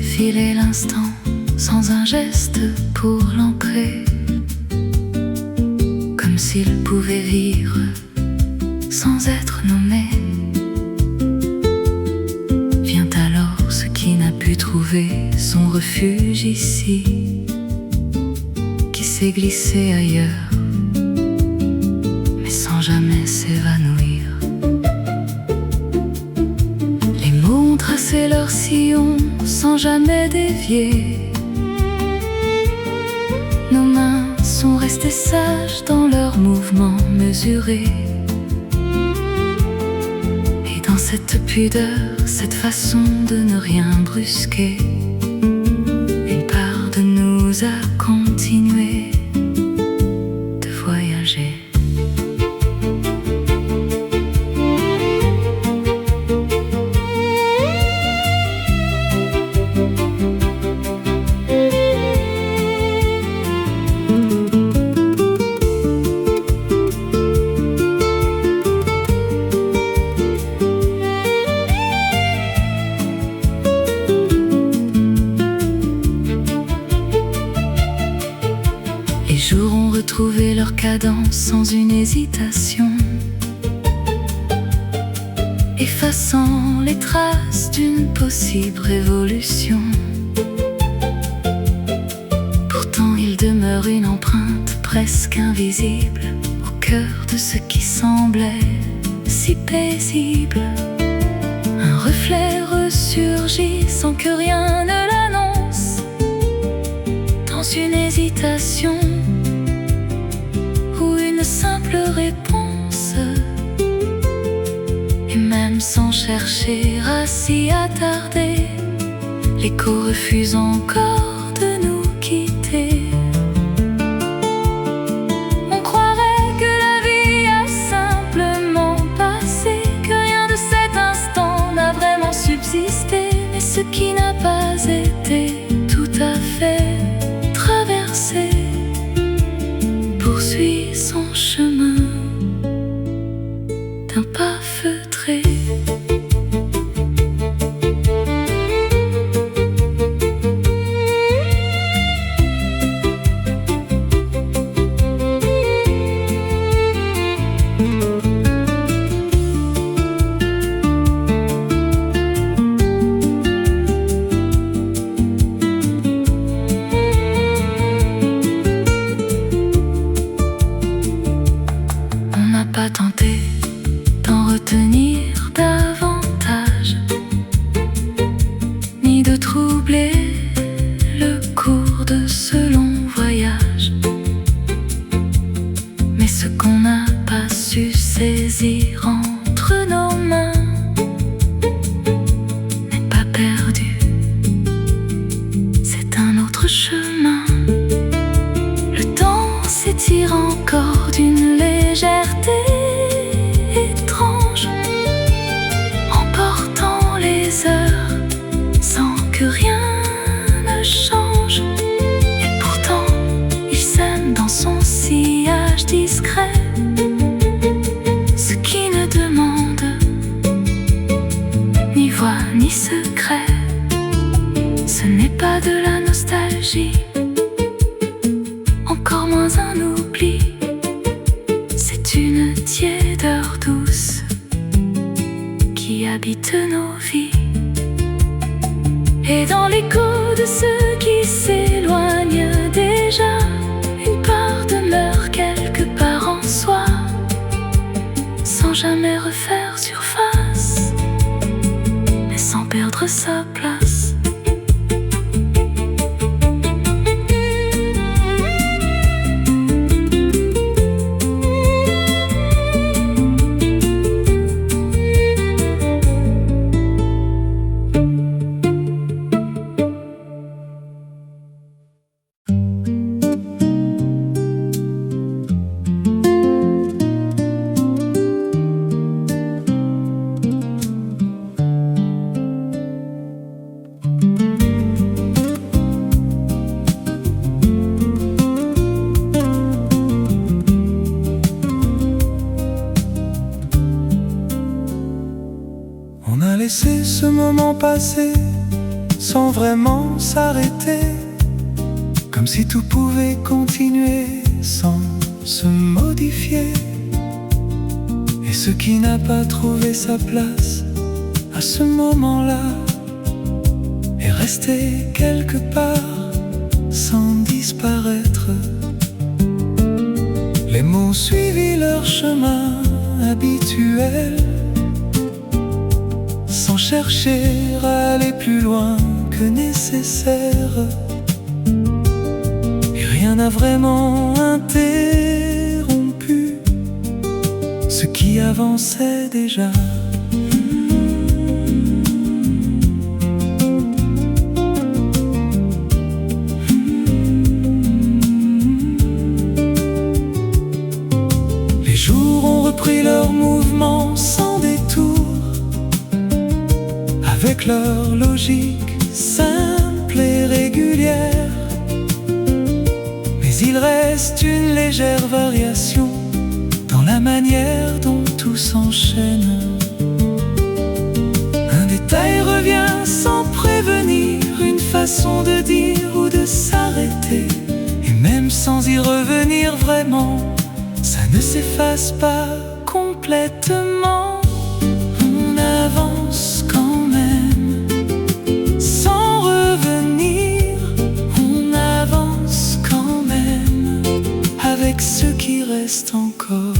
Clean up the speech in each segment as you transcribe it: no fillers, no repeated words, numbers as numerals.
filer l'instant sans un geste pour l'ancrer, comme s'il pouvait vivre sans être nommé. Vient alors ce qui n'a pu trouver son refuge ici, qui s'est glissé ailleurs, mais sans jamais s'évanouir. Les mots ont tracé leur sillon sans jamais dévier. Nos mains sont restées sages dans leurs mouvements mesurés. Et dans cette pudeur, cette façon de ne rien brusquer, une part de nous a continué de voyager. Les jours ont retrouvé leur cadence sans une hésitation, effaçant les traces d'une possible révolution. Pourtant il demeure une empreinte presque invisible au cœur de ce qui semblait si paisible. Un reflet ressurgit sans que rien ne l'annonce, dans une hésitation ou une simple réponse. Et même sans chercher à s'y attarder, l'écho refuse encore de nous quitter. On croirait que la vie a simplement passé, que rien de cet instant n'a vraiment subsisté. Mais ce qui n'a pas été tout à fait traversé poursuit son chemin d'un pas feutré. Pas tenté d'en retenir davantage, ni de troubler le cours de ce long voyage. Mais ce qu'on n'a pas su saisir entre nos mains n'est pas perdu, c'est un autre chemin. Le temps s'étire encore d'une légèreté étrange, emportant les heures sans que rien ne change. Et pourtant il sème dans son sillage discret ce qui ne demande ni voix ni secret. Ce n'est pas de la nostalgie, encore moins un oubli. C'est une tiédeur douce qui habite nos vies. Et dans l'écho de ceux qui s'éloignent déjà, une part demeure quelque part en soi, sans jamais refaire surface, mais sans perdre sa place. laisser ce moment passer sans vraiment s'arrêter, comme si tout pouvait continuer sans se modifier. Et ce qui n'a pas trouvé sa place à ce moment-là est resté quelque part sans disparaître. Les mots suivirent leur chemin habituel, sans chercher à aller plus loin que nécessaire. Et rien n'a vraiment interrompu ce qui avançait déjà. Les jours ont repris leur mouvement sans détour, avec leur logique simple et régulière. Mais il reste une légère variation dans la manière dont tout s'enchaîne. Un détail revient sans prévenir, une façon de dire ou de s'arrêter. Et même sans y revenir vraiment, ça ne s'efface pas complètement. On avance quand même, sans revenir. On avance quand même, avec ce qui reste encore.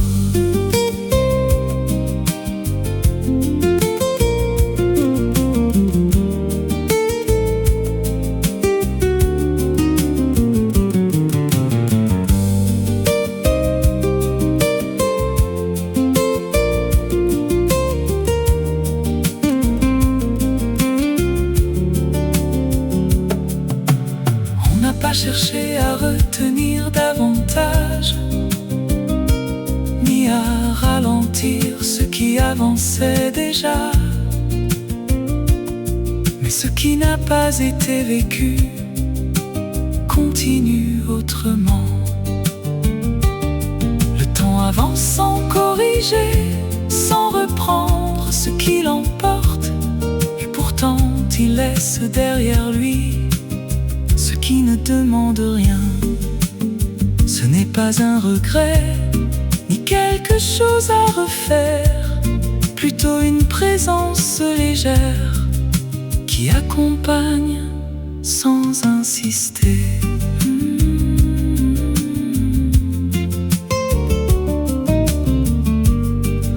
Pas chercher à retenir davantage, ni à ralentir ce qui avançait déjà. Mais ce qui n'a pas été vécu continue autrement. Le temps avance sans corriger, sans reprendre ce qui l'emporte. Et pourtant il laisse derrière lui qui ne demande rien. Ce n'est pas un regret, ni quelque chose à refaire, plutôt une présence légère qui accompagne sans insister.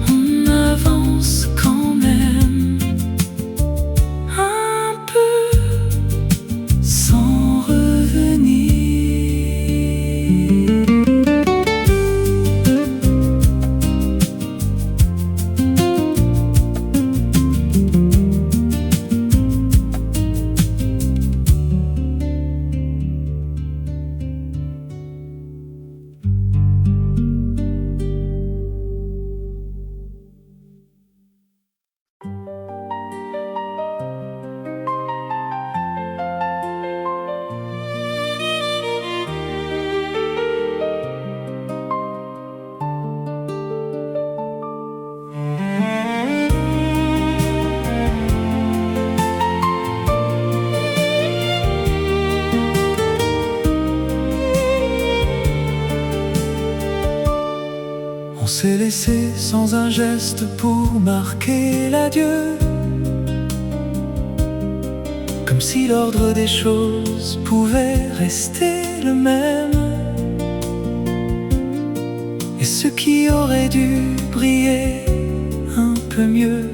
On avance quand même un peu sans revenir. On s'est laissé sans un geste pour marquer l'adieu, comme si l'ordre des choses pouvait rester le même. Et ce qui aurait dû briller un peu mieux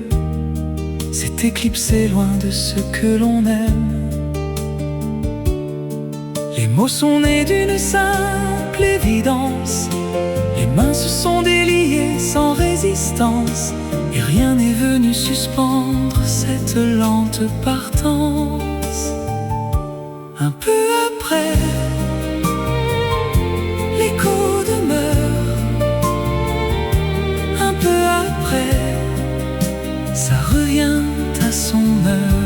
s'est éclipsé loin de ce que l'on aime. Les mots sont nés d'une simple évidence, les mains se sont déliées sans résistance, et rien n'est venu suspendre cette lente partance. Un peu après, l'écho demeure. Un peu après, ça revient à son heure.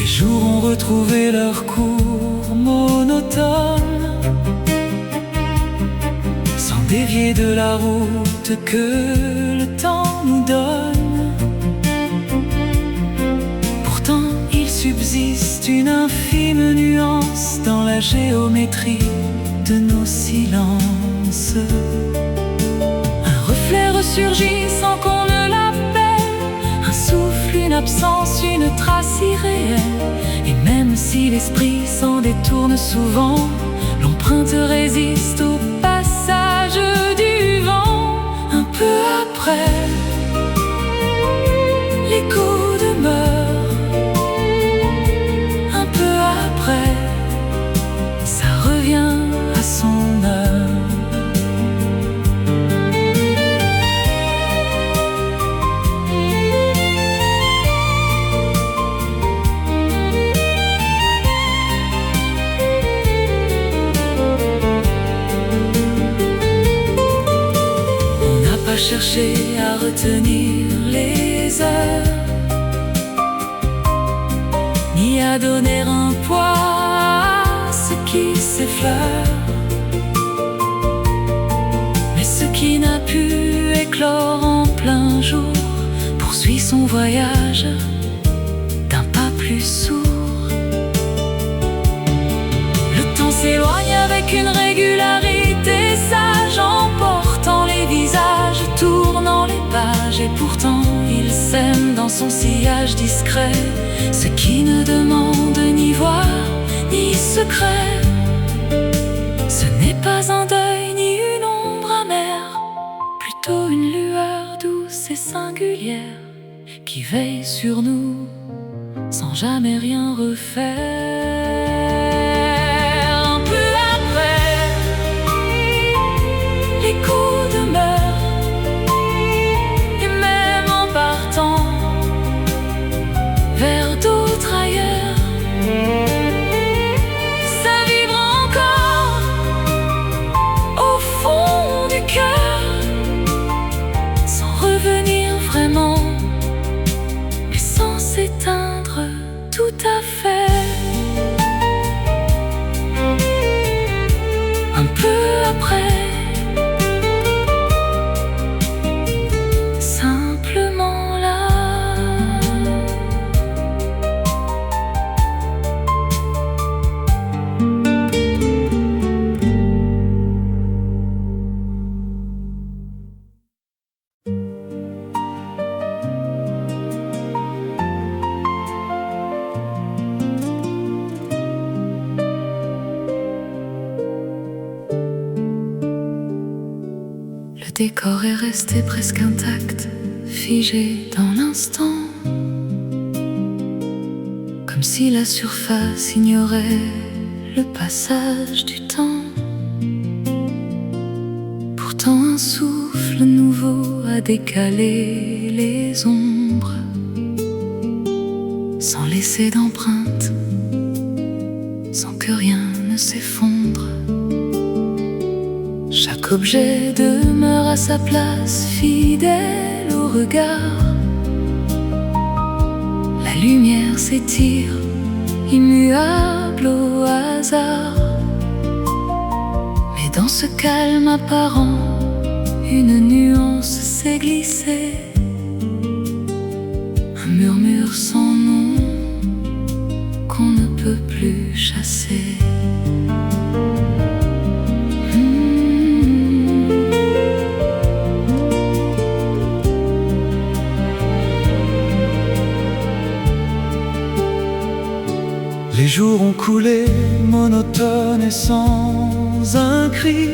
jours ont retrouvé leur cours monotone, sans dévier de la route que le temps nous donne. Pourtant il subsiste une infime nuance dans la géométrie de nos silences. Un reflet ressurgit sans qu'on ne l'appelle, un souffle, une absence, une trace irréelle. Et même si l'esprit s'en détourne souvent, l'empreinte résiste au passage du vent. Un peu après, l'écho demeure. Un peu après, ça revient à son heure. Chercher à retenir les heures, ni à donner un poids à ce qui s'effleure. Mais ce qui n'a pu éclore en plein jour poursuit son voyage d'un pas plus sourd. Le temps s'éloigne avec une régularité sage, emportant les visages, tournant les pages. Et pourtant il sème dans son sillage discret ce qui ne demande ni voix ni secret. Ce n'est pas un deuil ni une ombre amère, plutôt une lueur douce et singulière qui veille sur nous sans jamais rien refaire. Un peu après, l'écho demeure, et même en partant vers d'autres ailleurs, ça vibre encore au fond du cœur, sans revenir vraiment, mais sans s'éteindre tout à fait. Un peu après, simplement là. Le décor est resté presque intact, figé dans l'instant, comme si la surface ignorait le passage du temps. Pourtant un souffle nouveau a décalé les ombres, sans laisser d'empreinte, sans que rien ne s'effondre. Chaque objet demeure à sa place, fidèle au regard. La lumière s'étire, immuable au hasard. Mais dans ce calme apparent, une nuance s'est glissée, un murmure sans nom qu'on ne peut plus chasser. Les jours ont coulé, monotones et sans un cri,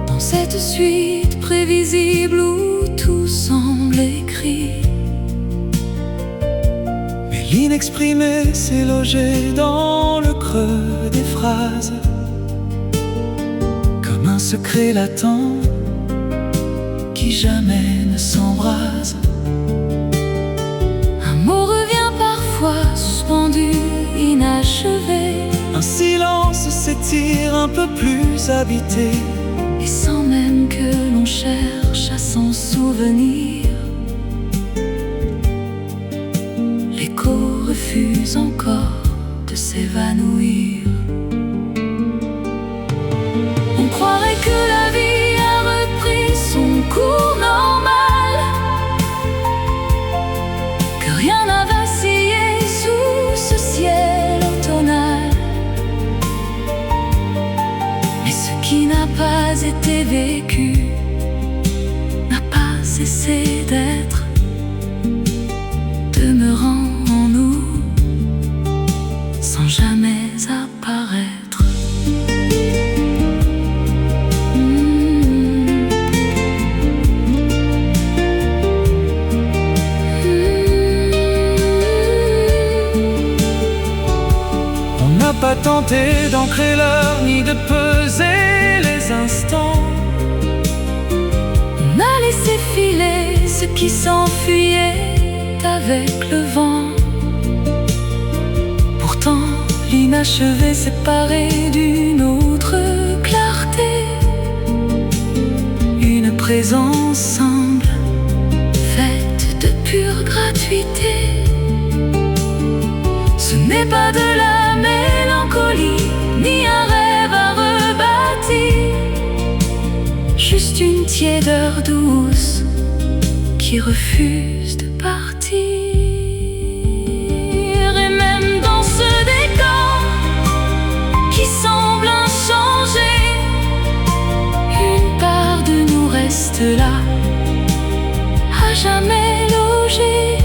dans cette suite prévisible où tout semble écrit. mais l'inexprimé s'est logé dans le creux des phrases, comme un secret latent qui jamais ne s'embrase. Un mot revient parfois suspendu, inachevé, Un silence s'étire un peu plus habité, et sans même que l'on cherche à s'en souvenir. l'écho refuse encore de s'évanouir. On croirait que la vie a repris son cours normal, que rien n'a vacillé sous ce ciel automnal. Mais ce qui n'a pas été vécu n'a pas cessé d'être, demeurant en nous sans jamais apparaître. On n'a pas tenté d'ancrer l'heure ni de peser les instants. On a laissé filer ce qui s'enfuyait avec le vent. Pourtant, l'inachevé séparé d'une autre clarté, une présence semble faite de pure gratuité. Ce n'est pas de la mélancolie, ni un rêve à rebâtir, juste une tiédeur douce qui refuse de partir. Et même dans ce décor qui semble inchangé, une part de nous reste là, à jamais logé,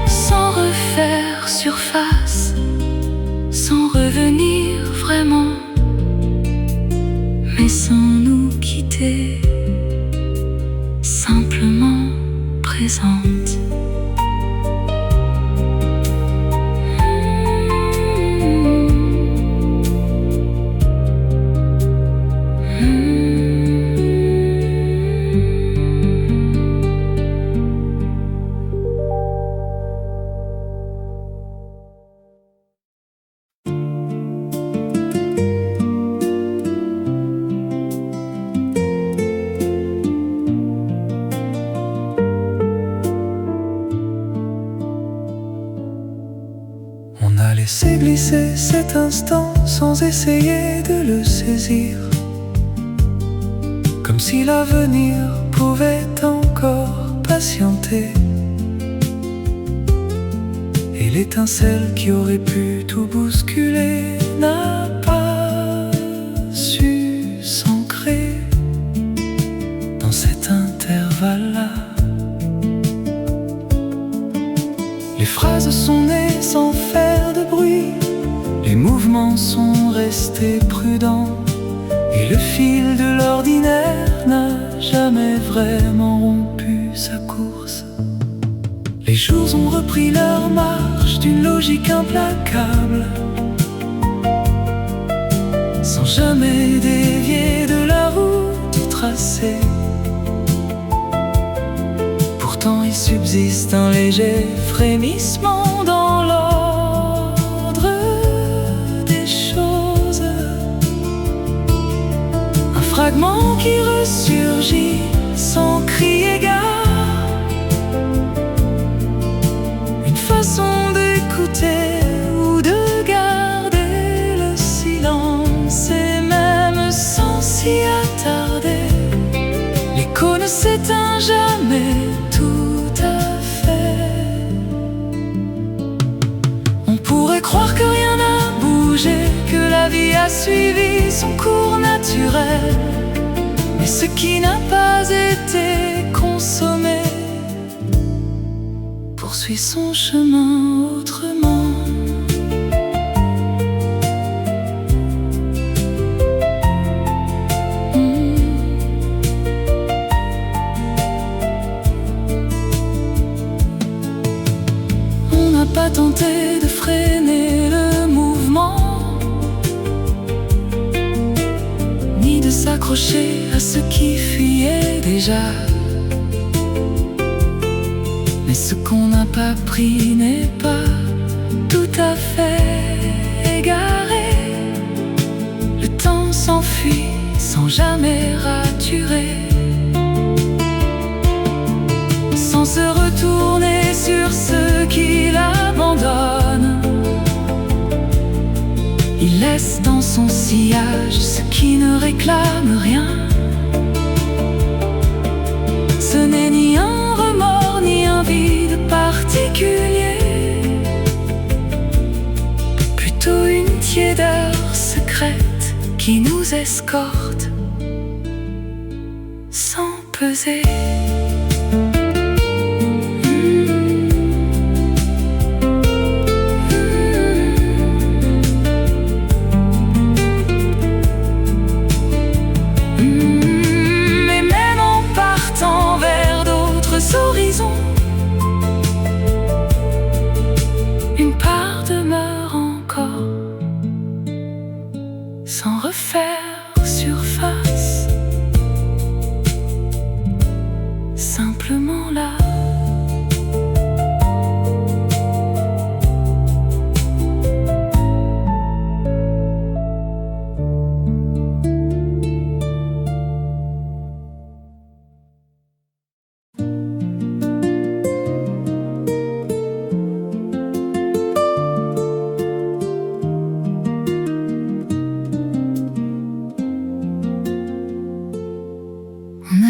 sans refaire surface, sans revenir vraiment, mais sans nous quitter, simplement présente. On a laissé glisser cet instant sans essayer de le saisir, comme si l'avenir pouvait encore patienter. Et l'étincelle qui aurait pu tout bousculer n'a pas su s'ancrer dans cet intervalle-là. Les phrases sont nées sans faire de bruit, les mouvements sont restés prudents, et le fil de l'ordinaire n'a jamais vraiment rompu sa course. Les jours ont repris leur marche d'une logique implacable, sans jamais dévier de la route tracée. Pourtant il subsiste un léger frémissement dans l'ordre des choses, un fragment qui ressurgit sans crier gare, une façon d'écouter ou de garder le silence, et même sans s'y attarder, l'écho ne s'éteint jamais tout à fait. On pourrait croire que rien n'a bougé, que la vie a suivi son cours naturel, mais ce qui n'a pas été consommé poursuit son chemin autrement. Pas tenté de freiner le mouvement, ni de s'accrocher à ce qui fuyait déjà. Mais ce qu'on n'a pas pris n'est pas tout à fait égaré. Le temps s'enfuit sans jamais raturer, sans se retourner sur ce qui caresse dans son sillage ce qui ne réclame rien. Ce n'est ni un remords ni un vide particulier, plutôt une tiédeur secrète qui nous escorte sans peser. Horizons, une part demeure encore sans refaire surface, simplement là.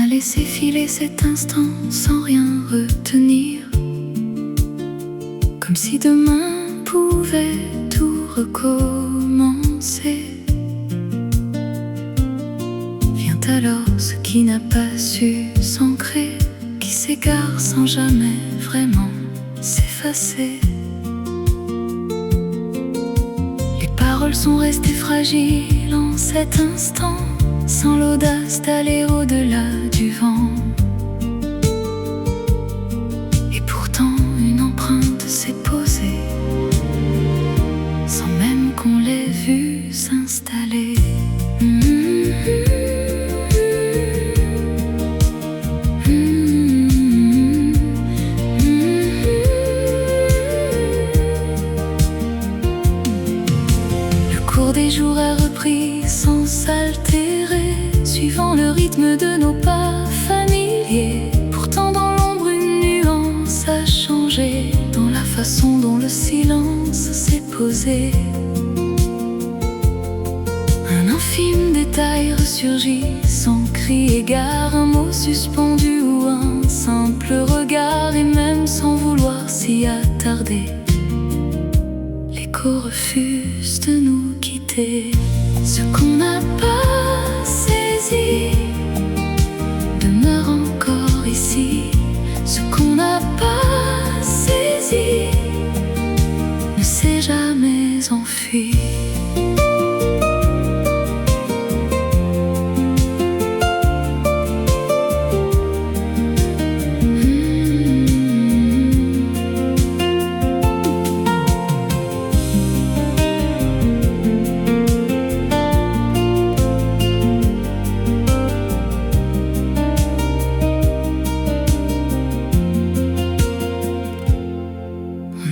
Laisser filer cet instant sans rien retenir, comme si demain pouvait tout recommencer. Vient alors ce qui n'a pas su s'ancrer, qui s'égare sans jamais vraiment s'effacer. Les paroles sont restées fragiles en cet instant, sans l'audace d'aller au-delà du vent. Et pourtant une empreinte s'est posée, sans même qu'on l'ait vue s'installer. Le cours des jours a repris sans s'altérer, suivant le rythme de nos pas familiers. Pourtant dans l'ombre une nuance a changé, dans la façon dont le silence s'est posé. Un infime détail ressurgit sans cri égard, un mot suspendu ou un simple regard, et même sans vouloir s'y attarder, l'écho refuse de nous quitter. Ce qu'on n'a pas saisi demeure encore ici. Ce qu'on n'a pas saisi ne s'est jamais enfui.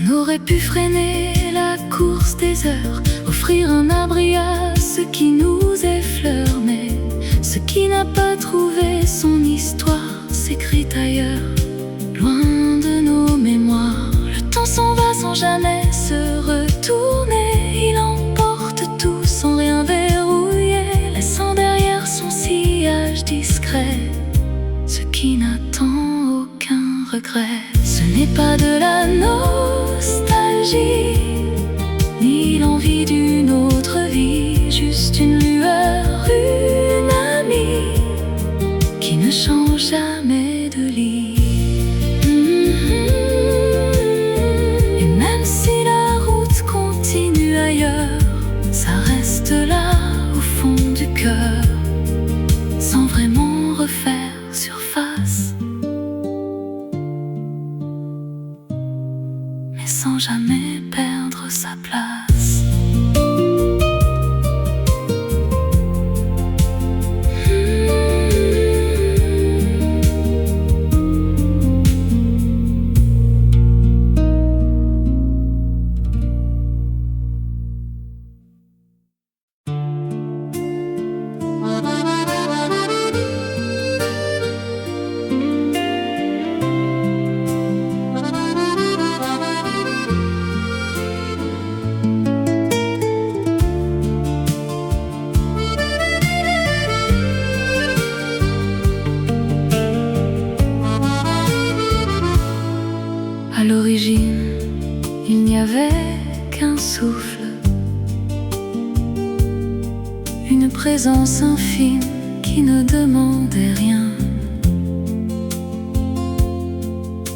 On aurait pu freiner la course des heures, offrir un abri à ce qui nous effleure, mais ce qui n'a pas trouvé son histoire s'écrit ailleurs, loin de nos mémoires. Le temps s'en va sans jamais se retourner, il emporte tout sans rien verrouiller, laissant derrière son sillage discret ce qui n'attend aucun regret. Ce n'est pas de la nostalgie, ni l'envie d'une autre vie, juste une lueur, une amie qui ne change jamais de lit. Et même si la route continue ailleurs, ça reste là au fond du cœur, sans vraiment refaire surface, mais sans jamais perdre sa place. il n'y avait qu'un souffle, une présence infime qui ne demandait rien.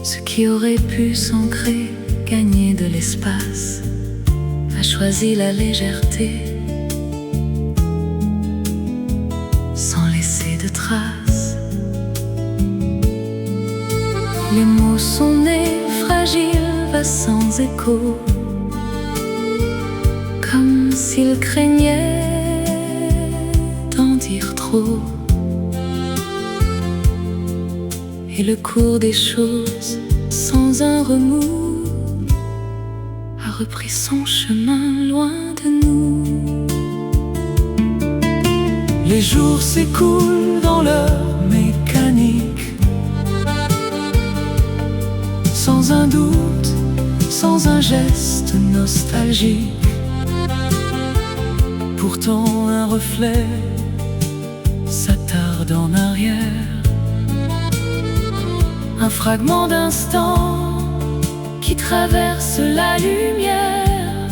Ce qui aurait pu s'ancrer, gagner de l'espace, a choisi la légèreté, sans laisser de traces. Les mots sont nés fragiles, va sans écho, comme s'ils craignaient d'en dire trop. Et le cours des choses, sans un remous, a repris son chemin loin de nous. Les jours s'écoulent dans leur mécanique, sans un doute, sans un geste nostalgique. Pourtant un reflet s'attarde en arrière, un fragment d'instant qui traverse la lumière,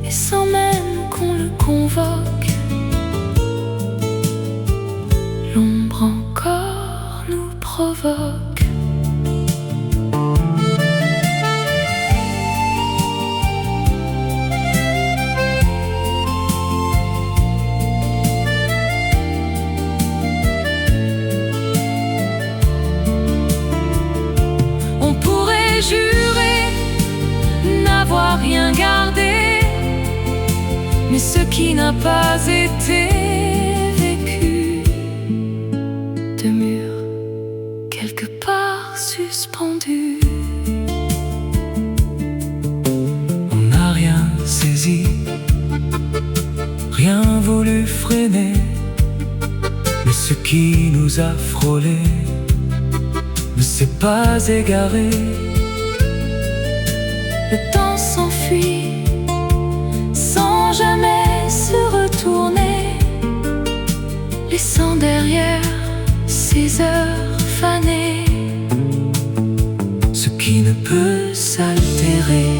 et sans même qu'on le convoque, l'ombre encore nous provoque. Rien gardé, mais ce qui n'a pas été vécu demeure quelque part suspendu. On n'a rien saisi, rien voulu freiner, mais ce qui nous a frôlé ne s'est pas égaré. Le temps s'enfuit sans jamais se retourner, laissant derrière ces heures fanées. Ce qui ne peut s'altérer,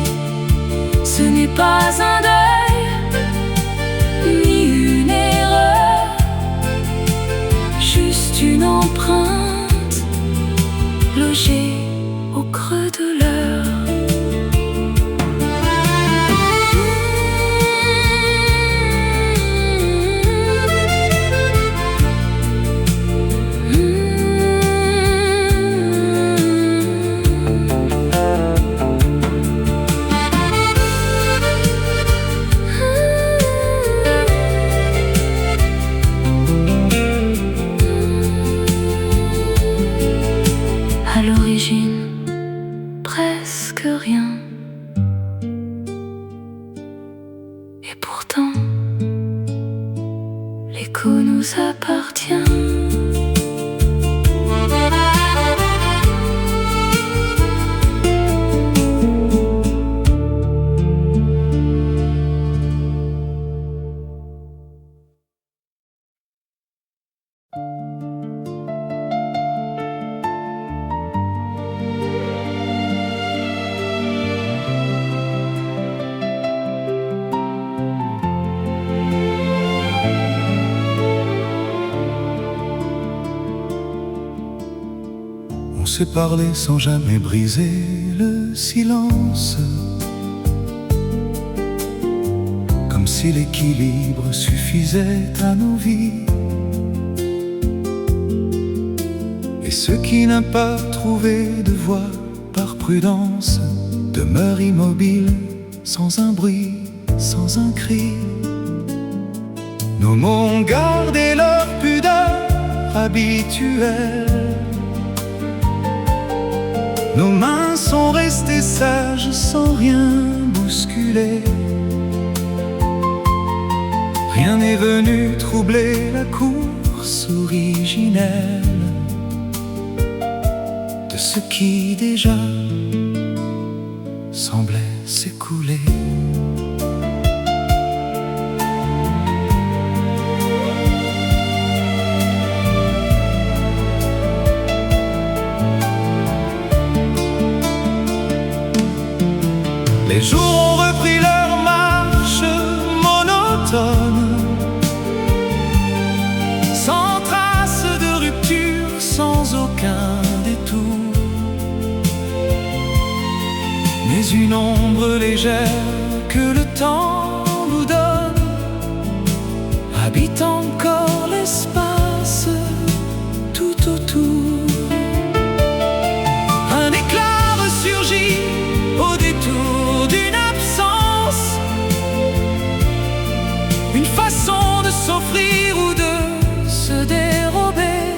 ce n'est pas un deuil, ni une erreur, juste une empreinte logée au creux de l'heure. À l'origine, presque rien. Et pourtant, l'écho nous appartient. On s'est parlé sans jamais briser le silence, comme si l'équilibre suffisait à nos vies. Et ce qui n'a pas trouvé de voie par prudence demeure immobile, sans un bruit, sans un cri. Nos mots ont gardé leur pudeur habituelle, nos mains sont restées sages sans rien bousculer. Rien n'est venu troubler la course originelle de ce qui déjà semblait s'écouler. Les jours ont repris leur marche monotone, sans trace de rupture, sans aucun détour. Mais une ombre légère que le temps nous donne habite encore l'espace tout autour. Un éclat ressurgit au détour d'une absence, une façon de s'offrir ou de se dérober.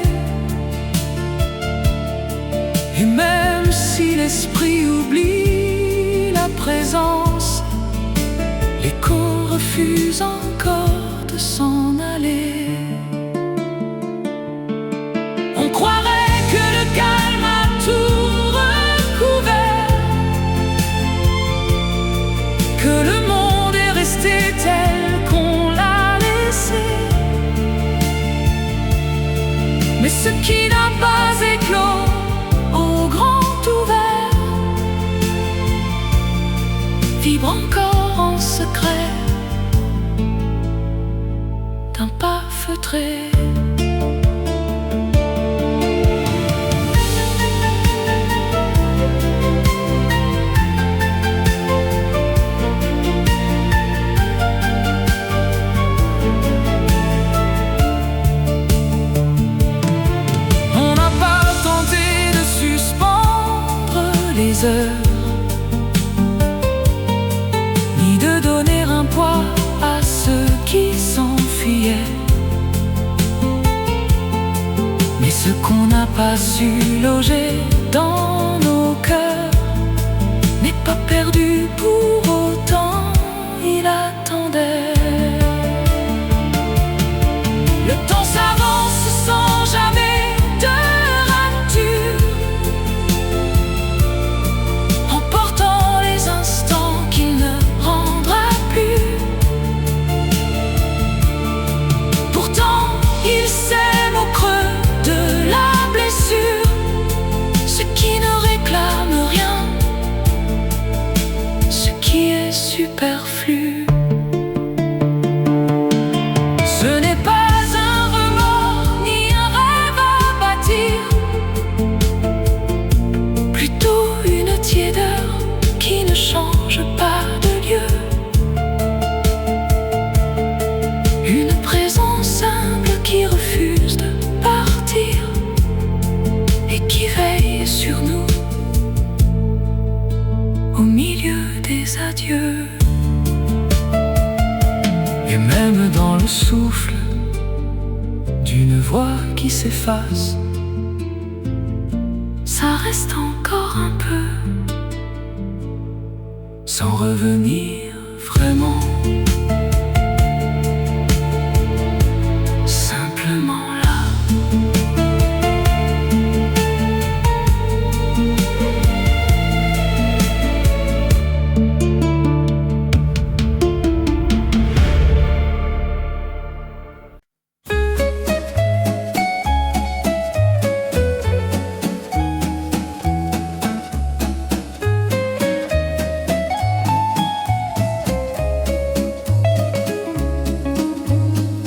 Et même si l'esprit oublie la présence, l'écho refuse encore de s'en aller. On croirait que le calme a tout recouvert, que le monde est resté tel qu'on l'a laissé. Mais ce qui n'a pas éclos au grand ouvert vibre encore en secret d'un pas feutré. On n'a pas tenté de suspendre les heures, ni de donner un poids à ceux qui s'enfuyaient. Mais ce qu'on n'a pas su loger dans nos cœurs n'est pas perdu pour autant, il attendait. Le temps s'avance sans jamais de rature, emportant les instants qu'il ne rendra plus. Pourtant, il sème au creux de la blessure ce qui ne réclame rien, ce qui est superflu. Ce n'est pas un remords ni un rêve à bâtir, plutôt une tiédeur qui ne change pas de lieu. Une présence simple qui refuse de partir et qui veille sur nous au milieu des adieux. Et même dans le souffle d'une voix qui s'efface, ça reste encore un peu, sans revenir vraiment. Simplement là.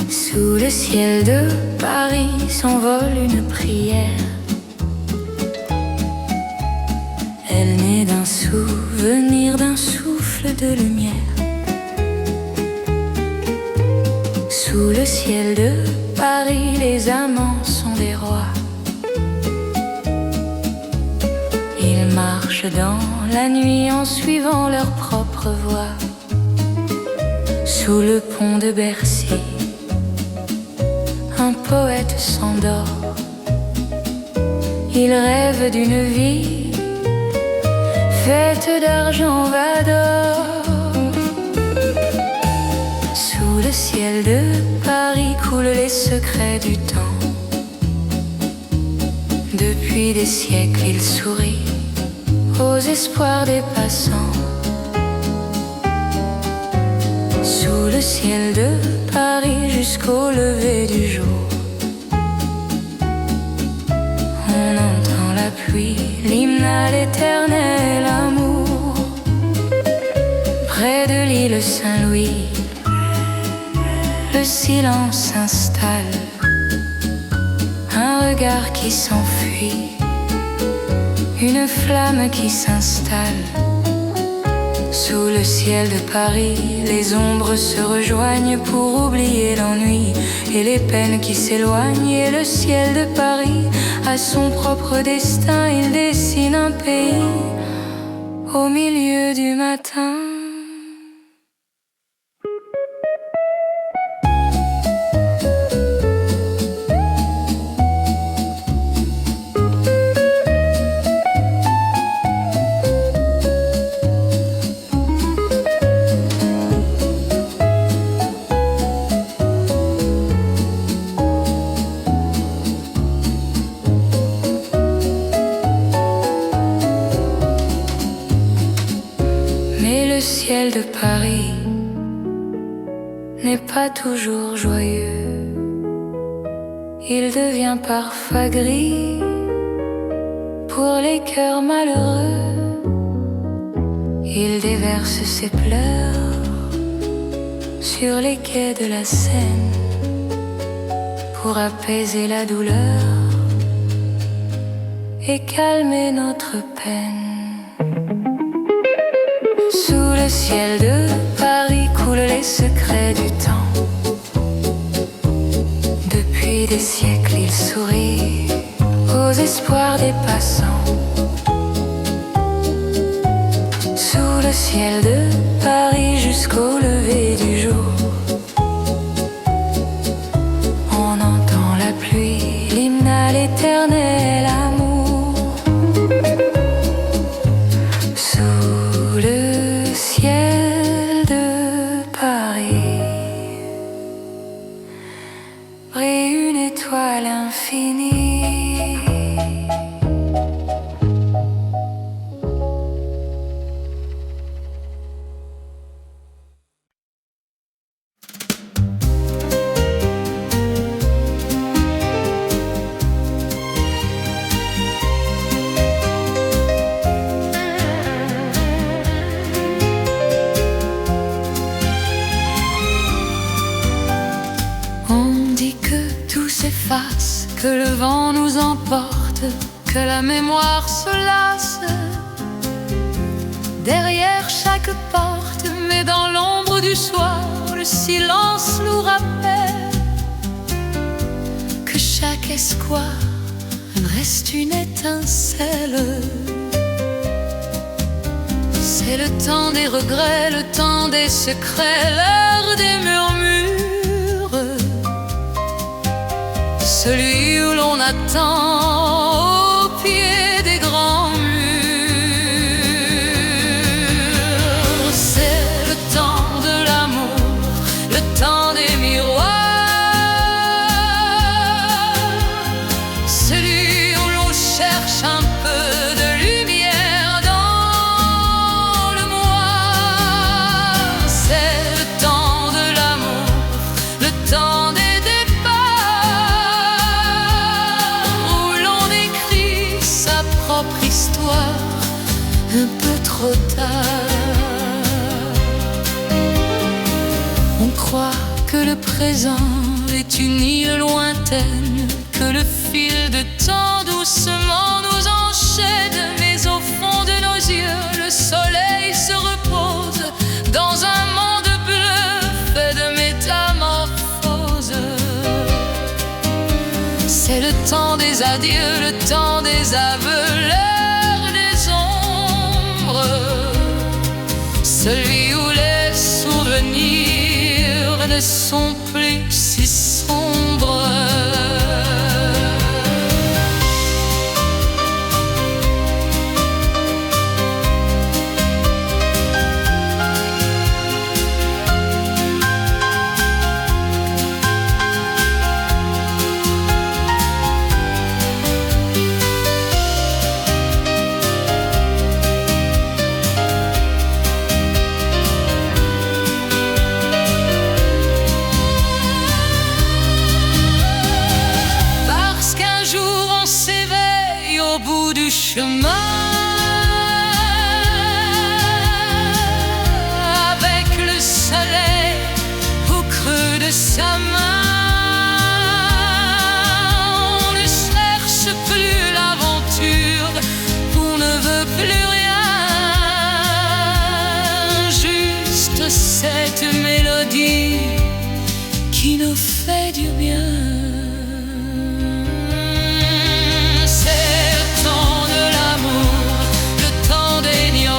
Sous le ciel de Paris s'envole une prière. Elle naît d'un souvenir, d'un souffle de lumière. Sous le ciel de Paris, les amants sont des rois. Ils marchent dans la nuit en suivant leur propre voie. Sous le pont de Bercy, un poète s'endort. Il rêve d'une vie faite d'argent vador. Sous le ciel de Paris coulent les secrets du temps. Depuis des siècles, il sourit aux espoirs des passants. Sous le ciel de Paris jusqu'au lever du jour, on entend la pluie, l'hymne à l'éternel amour. le Saint-Louis, le silence s'installe, un regard qui s'enfuit, une flamme qui s'installe. Sous le ciel de Paris, les ombres se rejoignent pour oublier l'ennui et les peines qui s'éloignent. Et le ciel de Paris a son propre destin, il dessine un pays au milieu du matin. Le ciel de Paris n'est pas toujours joyeux, il devient parfois gris pour les cœurs malheureux. Il déverse ses pleurs sur les quais de la Seine pour apaiser la douleur et calmer notre peine. Sous le ciel de Paris coulent les secrets du temps. Depuis des siècles, il sourit aux espoirs des passants. Sous le ciel de Paris jusqu'au lever du jour, on entend la pluie, l'hymne à l'éternel amour. Sous le ciel de Paris brille une étoile infinie. Que le vent nous emporte, que la mémoire se lasse derrière chaque porte, mais dans l'ombre du soir, le silence nous rappelle que chaque espoir reste une étincelle. C'est le temps des regrets, le temps des secrets, l'heure des murmures, celui où l'on attend au pied des grands murs. C'est le temps de l'amour, le temps des miroirs, celui où l'on cherche un peu de lumière dans le mois. C'est le temps de l'amour, le temps des histoire, un peu trop tard. On croit que le présent est une île lointaine, que le fil de temps doucement nous enchaîne, mais au fond de nos yeux, le soleil se repose dans un monde bleu fait de métamorphoses. C'est le temps des adieux, le temps des aveux, l'heure des ombres, celui où les souvenirs ne sont plus si sombres. mélodie qui nous fait du bien. C'est le temps de l'amour, le temps des nuages,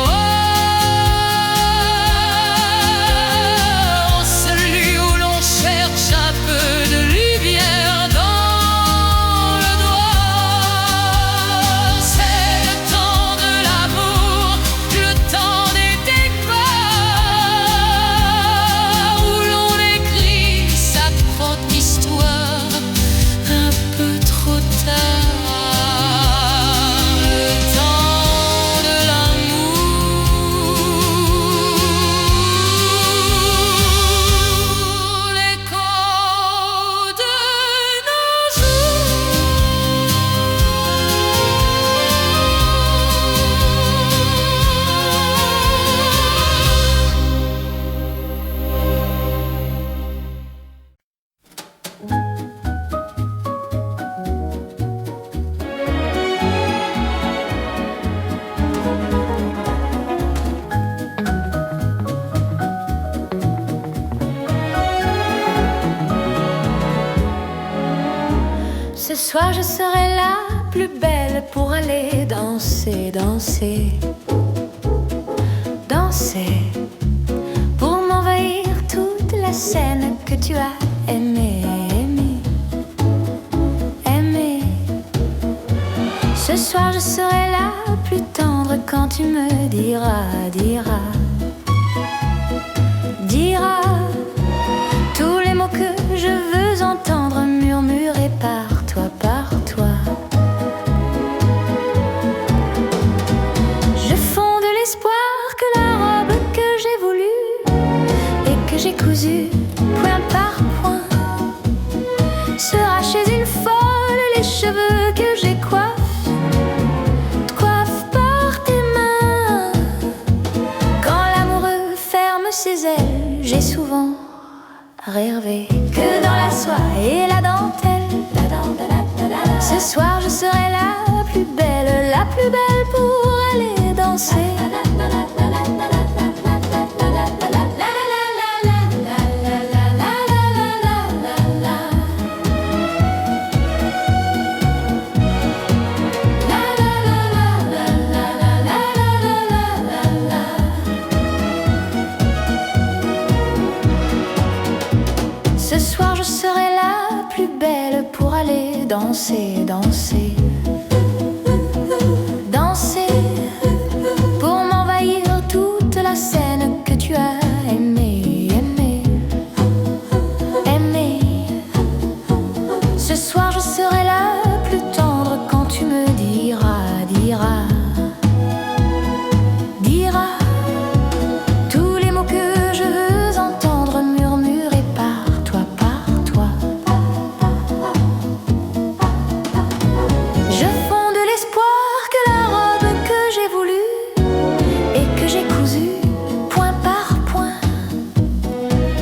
celui où l'on cherche un peu de lumière dans le noir. C'est le temps de l'amour, le temps des départs, où l'on écrit sa propre histoire un peu trop tard. Le temps de l'amour, l'écho de nos Ce soir je serai la plus belle pour aller danser, danser, danser, pour m'envahir toute la scène que tu as aimée, aimée, aimée. Ce soir je serai la plus tendre quand tu me diras, diras, diras tous les mots que je veux entendre murmurés par toi, par toi. Je fonds de l'espoir que la robe que j'ai voulue et que j'ai cousue point par point sera chez une folle. Les cheveux que j'ai coiffent par tes mains. Quand l'amoureux ferme ses ailes, j'ai souvent rêvé que dans la soie et la dentelle, ce soir je serai la plus belle pour aller danser. Ce soir je serai la plus belle pour aller danser, danser, danser, pour m'envahir toute la scène que tu as aimée, aimée, aimée. Ce soir je serai la plus tendre quand tu me diras, diras, diras tous les mots que je veux entendre murmurés par toi, par toi. Je fonds de l'espoir que la robe que j'ai voulue et que j'ai cousue point par point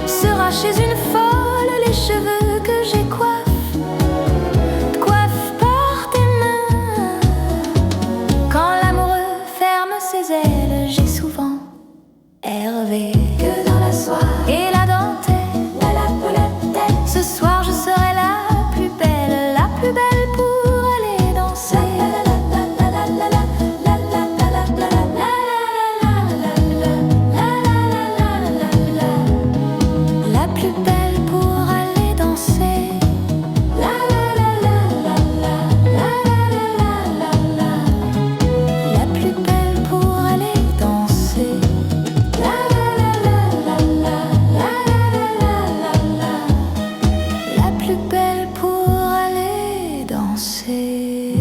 sera chez une folle. Les cheveux que j'ai coiffent par tes mains. Quand l'amoureux ferme ses ailes, j'ai souvent rêvé que dans la soie et la dentelle, ce soir je serai la plus belle pour aller danser. La plus belle pour aller danser. La plus belle pour aller danser. La plus belle pour aller danser.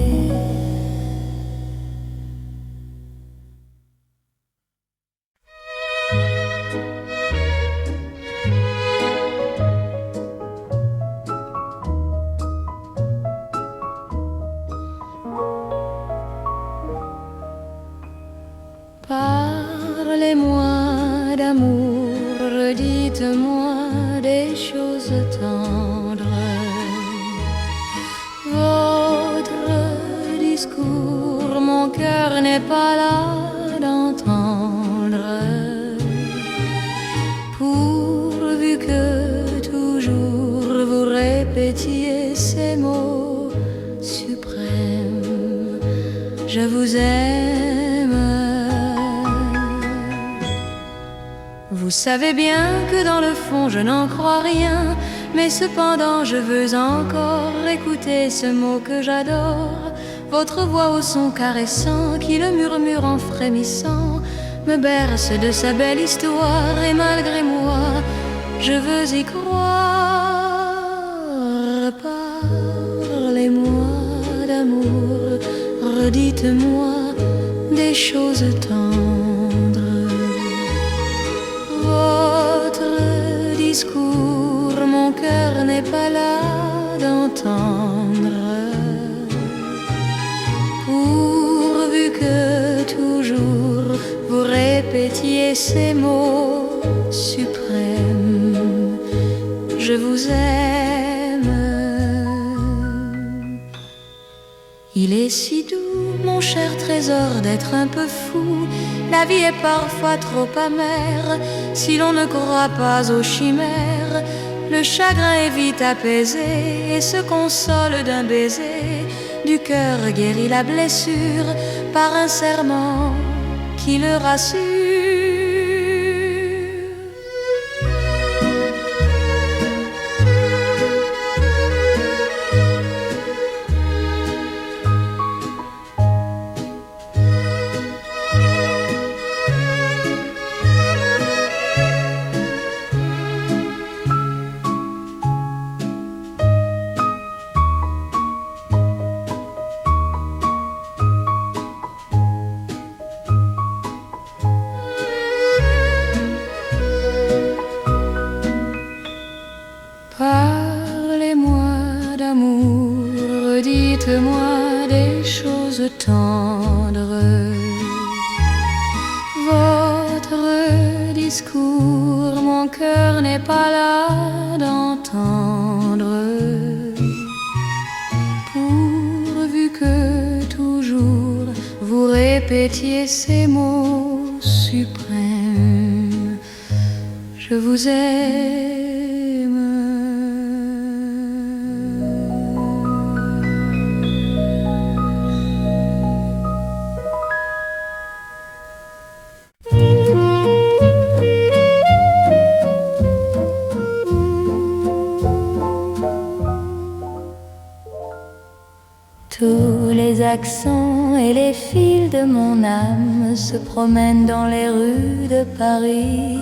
Parlez-moi d'amour, dites-moi des choses tendres. Votre discours, mon cœur n'est pas là d'entendre. Pourvu répétiez ces mots suprêmes. Je vous aime. Vous savez bien que dans le fond je n'en crois rien, mais cependant je veux encore écouter ce mot que j'adore. Votre voix au son caressant qui le murmure en frémissant me berce de sa belle histoire, et malgré moi je veux y croire. Parlez-moi d'amour, redites-moi des choses tendres. Votre discours, mon cœur n'est pas là d'entendre. Pourvu que toujours vous répétiez ces mots suprêmes, je vous aime. Il est si doux, mon cher trésor, d'être un peu fou. La vie est parfois trop amère si l'on ne croit pas aux chimères. Le chagrin est vite apaisé et se console d'un baiser. Du cœur guérit la blessure par un serment qui le rassure. Parlez-moi d'amour, dites-moi des choses tendres. Votre discours, mon cœur n'est pas là d'entendre. Pourvu que toujours vous répétiez ces mots suprêmes, je vous aime. Tous les accents et les fils de mon âme se promènent dans les rues de Paris.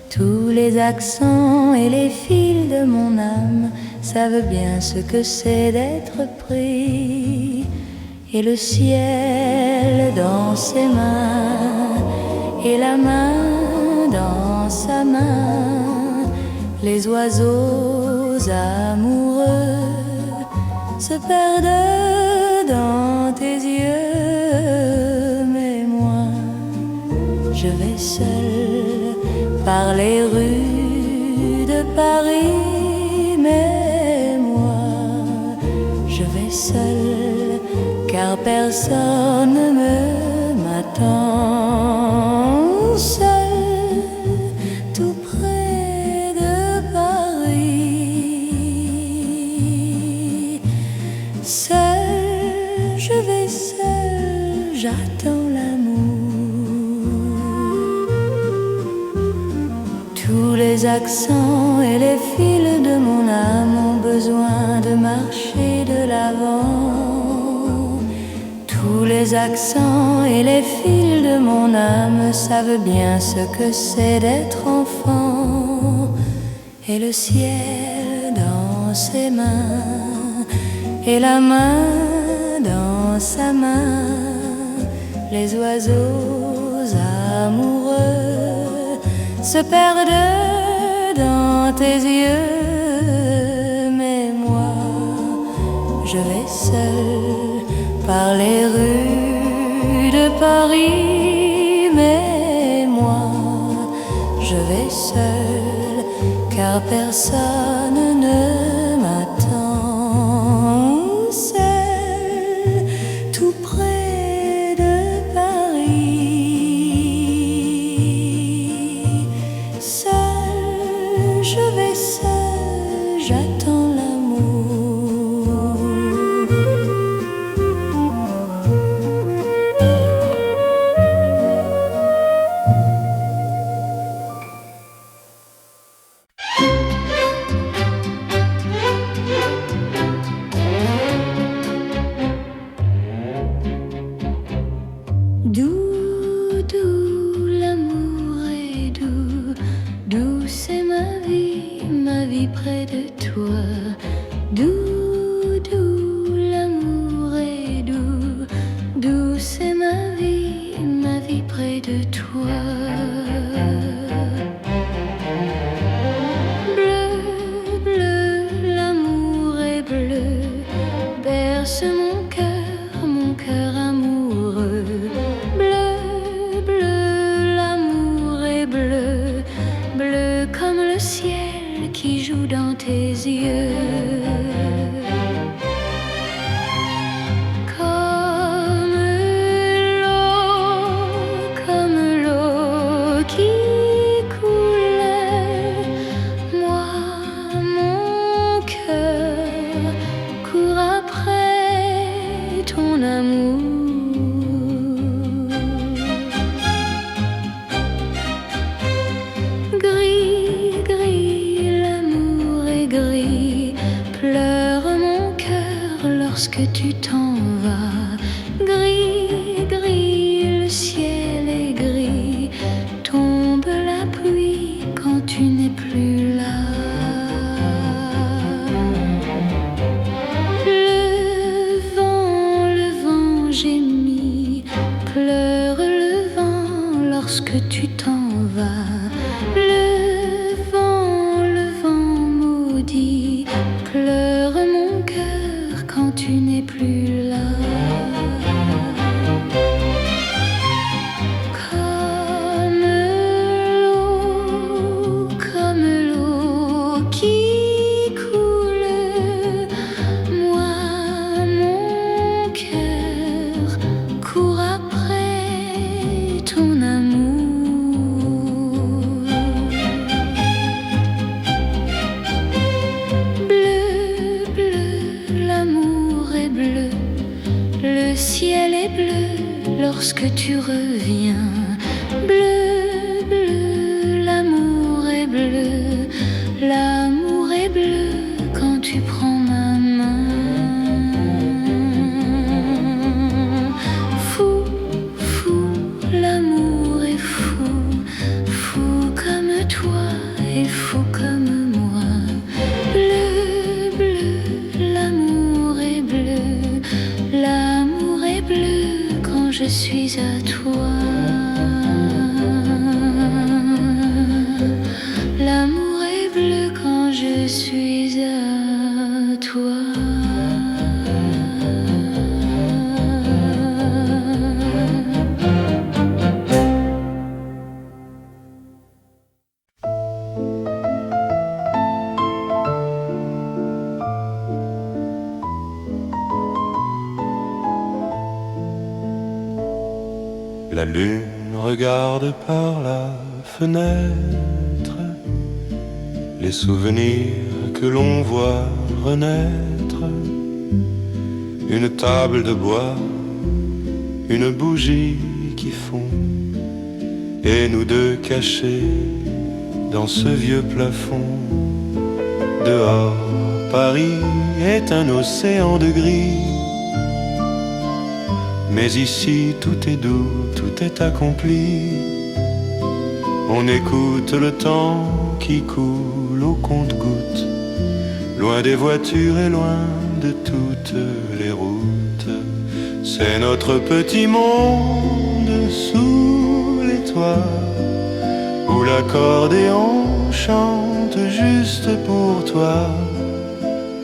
Tous les accents et les fils de mon âme savent bien ce que c'est d'être pris. Et le ciel dans ses mains et la main dans sa main, les oiseaux amoureux se perdent dans tes yeux. Mais moi, je vais seul par les rues de Paris. Mais moi, je vais seul, car personne ne m'attend. Seul, tout près de Paris. Seul, je vais seul, j'attends l'amour. Tous les accents et les fils de mon âme ont besoin de marcher de l'avant. Tous les accents et les fils de mon âme savent bien ce que c'est d'être enfant. Et le ciel dans ses mains et la main dans sa main, les oiseaux amoureux se perdent dans tes yeux. Mais moi, je vais seul par les rues de Paris. Mais moi, je vais seul, car personne ne m'attend. Seul, tout près de Paris. Seul, je vais seul, j'attends. toi. Bleu, bleu, l'amour est bleu, berce mon cœur amoureux. Bleu, bleu, l'amour est bleu, bleu comme le ciel qui joue dans tes yeux. Lorsque tu t'en vas, gris, gris, le ciel est gris, tombe la pluie quand tu n'es plus là. Le vent gémit, pleure le vent lorsque tu t'en vas. Le vent maudit, pleure mon cœur quand tu n'es plus là. Comme l'eau qui coule, moi, mon cœur court après ton amour. Bleu, bleu, l'amour est bleu, le ciel est bleu lorsque tu reviens. Bleu, bleu, l'amour est bleu, l'amour est bleu quand tu prends ma main. Fou, fou, l'amour est fou, fou comme toi et fou comme moi. Bleu, bleu, l'amour est bleu, l'amour est bleu quand je suis à toi. L'amour est bleu quand je suis à toi. La lune regarde par la fenêtre les souvenirs que l'on voit renaître. Une table de bois, une bougie qui fond, et nous deux cachés dans ce vieux plafond. Dehors, Paris est un océan de gris, mais ici tout est doux, tout est accompli. On écoute le temps qui coule au compte-gouttes, loin des voitures et loin de toutes les routes. C'est notre petit monde sous les toits, où l'accordéon chante juste pour toi.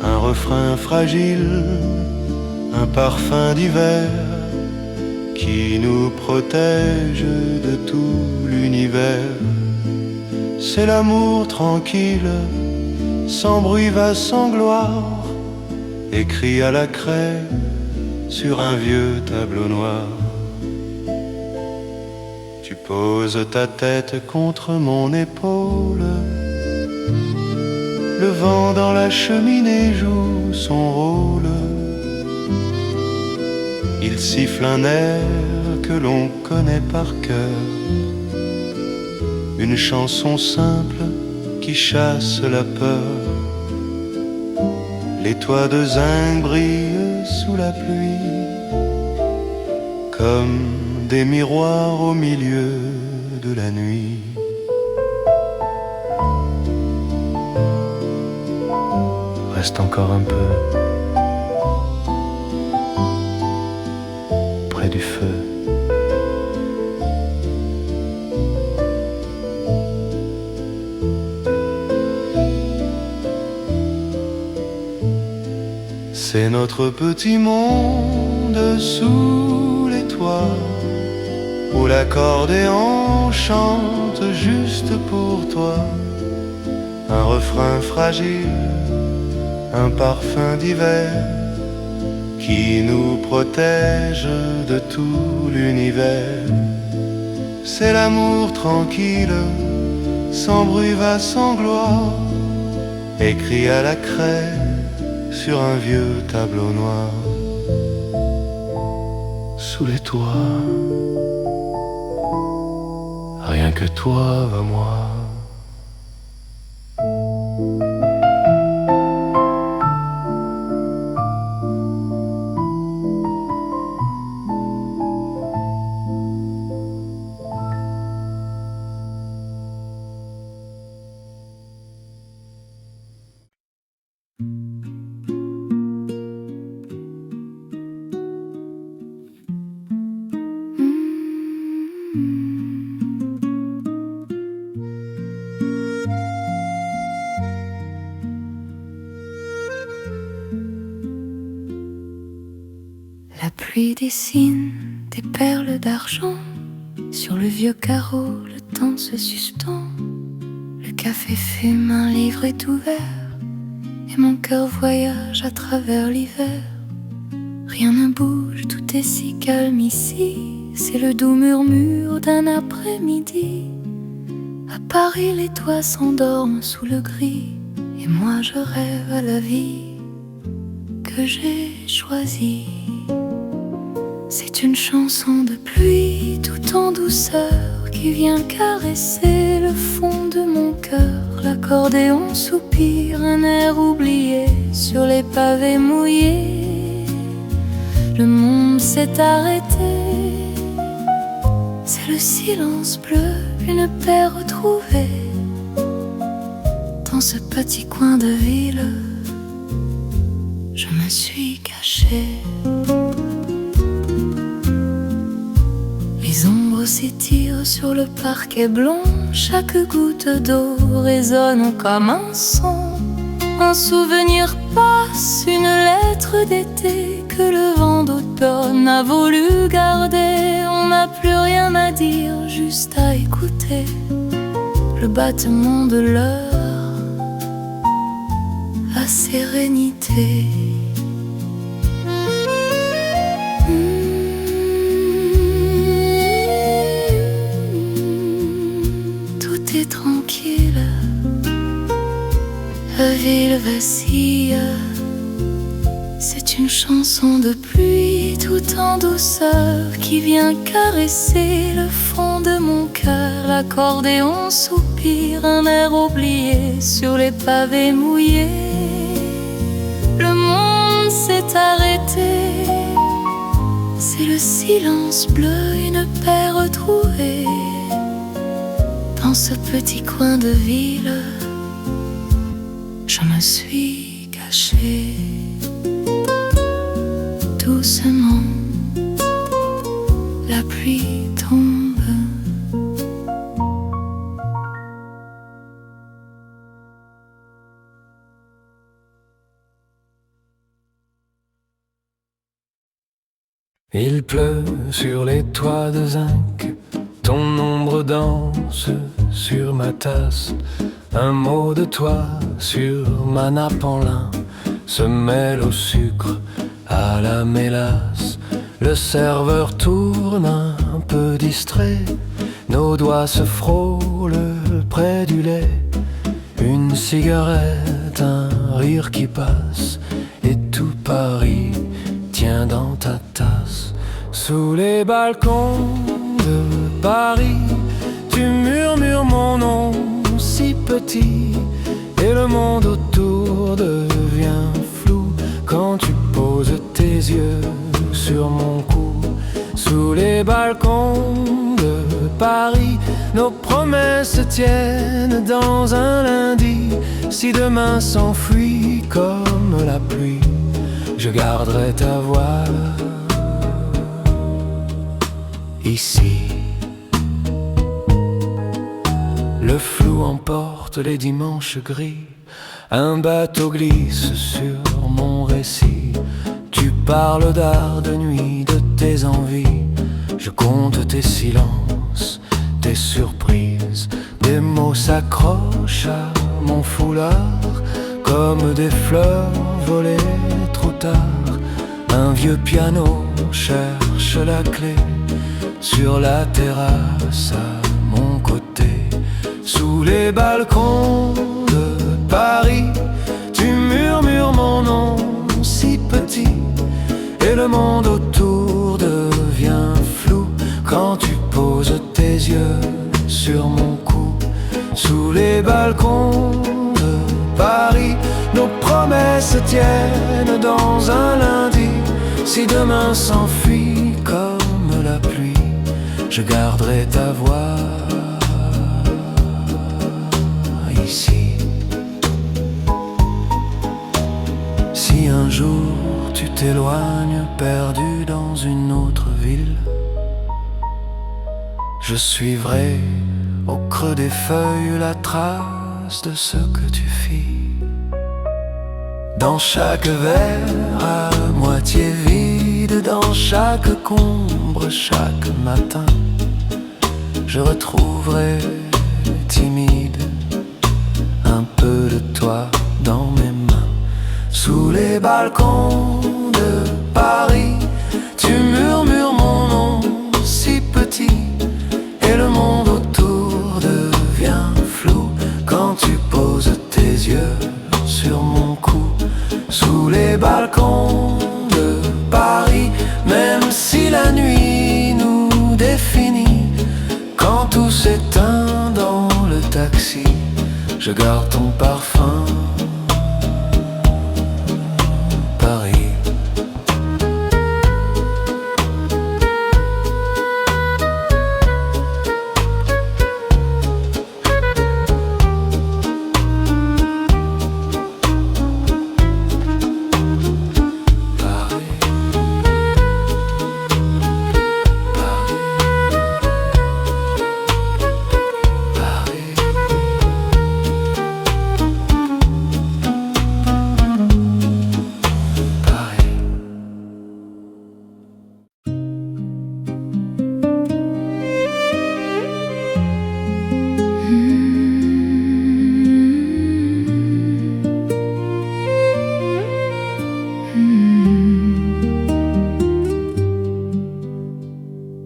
Un refrain fragile, un parfum d'hiver qui nous protège de tout l'univers. C'est l'amour tranquille, sans bruit va sans gloire, écrit à la craie sur un vieux tableau noir. Tu poses ta tête contre mon épaule, le vent dans la cheminée joue son rôle. Il siffle un air que l'on connaît par cœur, une chanson simple qui chasse la peur. Les toits de zinc brillent sous la pluie, comme des miroirs au milieu de la nuit. Reste encore un peu près du feu. C'est notre petit monde sous les toits, où l'accordéon chante juste pour toi. Un refrain fragile, un parfum d'hiver qui nous protège de tout l'univers. C'est l'amour tranquille, sans bruit va sans gloire, écrit à la craie sur un vieux tableau noir. Sous les toits, rien que toi va moi. La pluie dessine des perles d'argent sur le vieux carreau, le temps se suspend. Le café fume, un livre est ouvert, et mon cœur voyage à travers l'hiver. Rien ne bouge, tout est si calme ici. C'est le doux murmure d'un après-midi. À Paris, les toits s'endorment sous le gris, et moi je rêve à la vie que j'ai choisie. C'est une chanson de pluie tout en douceur qui vient caresser le fond de mon cœur. L'accordéon soupire, un air oublié sur les pavés mouillés. Le monde s'est arrêté, c'est le silence bleu, une paix retrouvée. Dans ce petit coin de ville, je me suis cachée. Les ombres s'étirent sur le parquet blond, chaque goutte d'eau résonne comme un son. Un souvenir passe, une lettre d'été que le vent d'automne a voulu garder. On n'a plus rien à dire, juste à écouter le battement de l'heure, la sérénité. Tout est tranquille, la ville vacille. C'est une chanson de pluie tout en douceur qui vient caresser le fond de mon cœur. L'accordéon soupire, un air oublié sur les pavés mouillés. Le monde s'est arrêté, c'est le silence bleu, une paix retrouvée. Dans ce petit coin de ville, je me suis cachée. Doucement, la pluie tombe. Il pleut sur les toits de zinc, ton ombre danse sur ma tasse. Un mot de toi sur ma nappe en lin se mêle au sucre, à la mélasse. Le serveur tourne un peu distrait, nos doigts se frôlent près du lait. Une cigarette, un rire qui passe, et tout Paris tient dans ta tasse. Sous les balcons de Paris, tu murmures mon nom si petit, et le monde autour devient flou quand tu poses tes yeux sur mon cou. Sous les balcons de Paris, nos promesses se tiennent dans un lundi. Si demain s'enfuit comme la pluie, je garderai ta voix ici. Le flou emporte les dimanches gris, un bateau glisse sur mon récit. Tu parles d'art, de nuit, de tes envies. Je compte tes silences, tes surprises. Des mots s'accrochent à mon foulard comme des fleurs volées trop tard. Un vieux piano cherche la clé sur la terrasse à mon côté. Sous les balcons de Paris, tu murmures mon nom si petit, et le monde autour devient flou quand tu poses tes yeux sur mon cou. Sous les balcons de Paris, nos promesses tiennent dans un lundi. Si demain s'enfuit comme la pluie, je garderai ta voix ici. Si un jour tu t'éloignes, perdu dans une autre ville, je suivrai au creux des feuilles la trace de ce que tu fis. Dans chaque verre à moitié vide, dans chaque combre, chaque matin, je retrouverai timide un peu de toi dans mes mains. Sous les balcons de Paris, tu murmures mon nom si petit, et le monde autour devient flou quand tu poses tes yeux sur mon cou. Sous les balcons de Paris, même si la nuit nous définit, quand tout s'éteint dans le taxi, je garde ton parfum, Paris.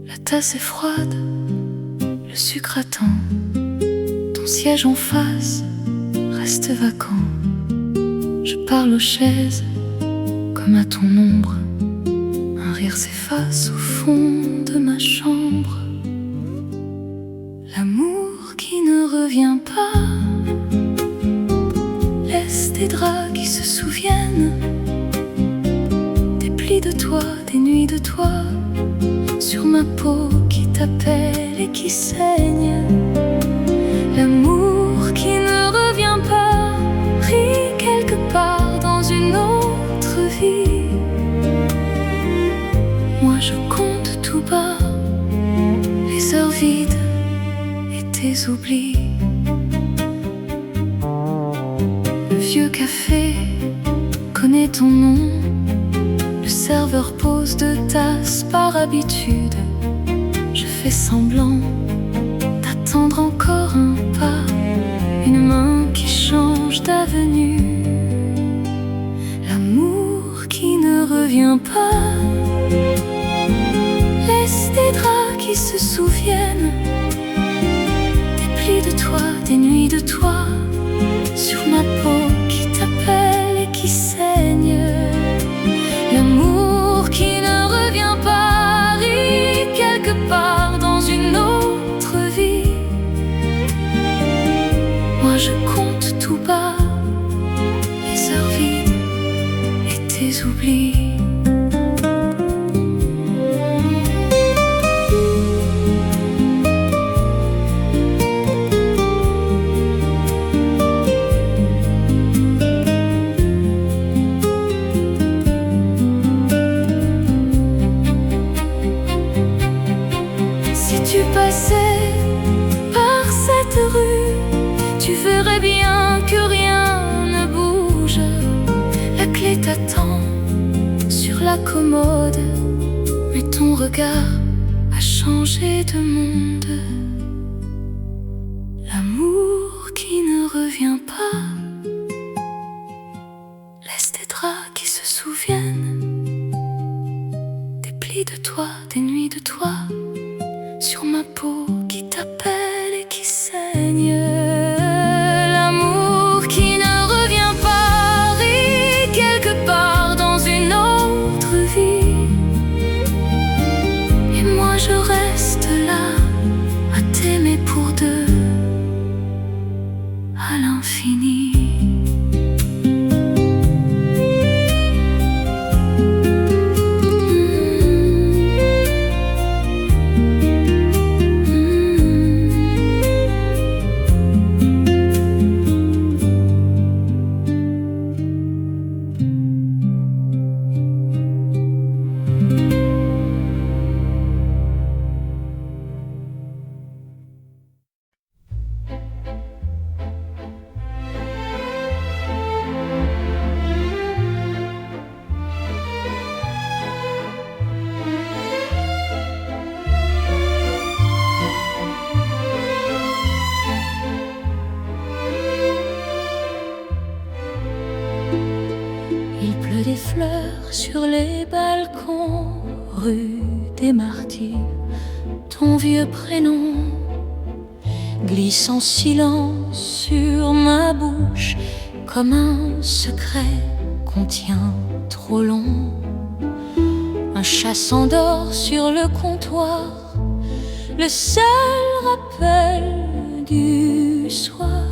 La tasse est froide, le sucre attend. Ton siège en face reste vacant. Je parle aux chaises comme à ton ombre. Un rire s'efface au fond de ma chambre. L'amour qui ne revient pas laisse des draps qui se souviennent des plis de toi, des nuits de toi, sur ma peau qui t'appelle et qui saigne. L'amour qui ne revient pas, pris quelque part dans une autre vie. Moi je compte tout bas les heures vides et tes oublis. Le vieux café connaît ton nom. Le serveur pose 2 tasses par habitude. Je fais semblant d'attendre encore un pas, une main qui change d'avenue. L'amour qui ne revient pas laisse des draps qui se souviennent des plis de toi, des nuits de toi, sur ma peau qui t'appelle et qui saigne. L'amour qui ne revient pas, rit quelque part dans une autre vie. Moi je compte tout bas les heures vides et tes oublis. commode, mais ton regard a changé de monde. L'amour qui ne revient pas laisse des draps qui se souviennent, des plis de toi, des nuits de toi, sur ma peau qui t'appelle et qui saigne. L'amour qui ne revient pas rit quelque part dans une autre vie, et moi je reste là à t'aimer pour deux à l'infini. Des fleurs sur les balcons, rue des Martyrs. Ton vieux prénom glisse en silence sur ma bouche, comme un secret qu'on tient trop long. Un chat s'endort sur le comptoir, le seul rappel du soir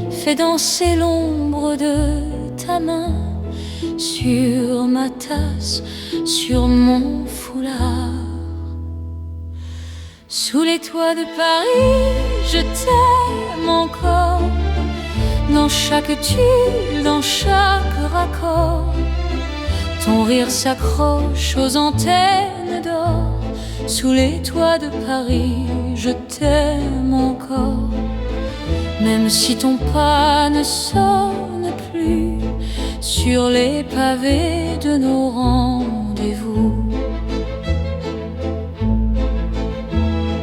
fait danser l'ombre de ta main sur ma tasse, sur mon foulard. Sous les toits de Paris, je t'aime encore, dans chaque tuile, dans chaque raccord. Ton rire s'accroche aux antennes d'or. Sous les toits de Paris, je t'aime encore, même si ton pas ne sonne plus sur les pavés de nos rendez-vous.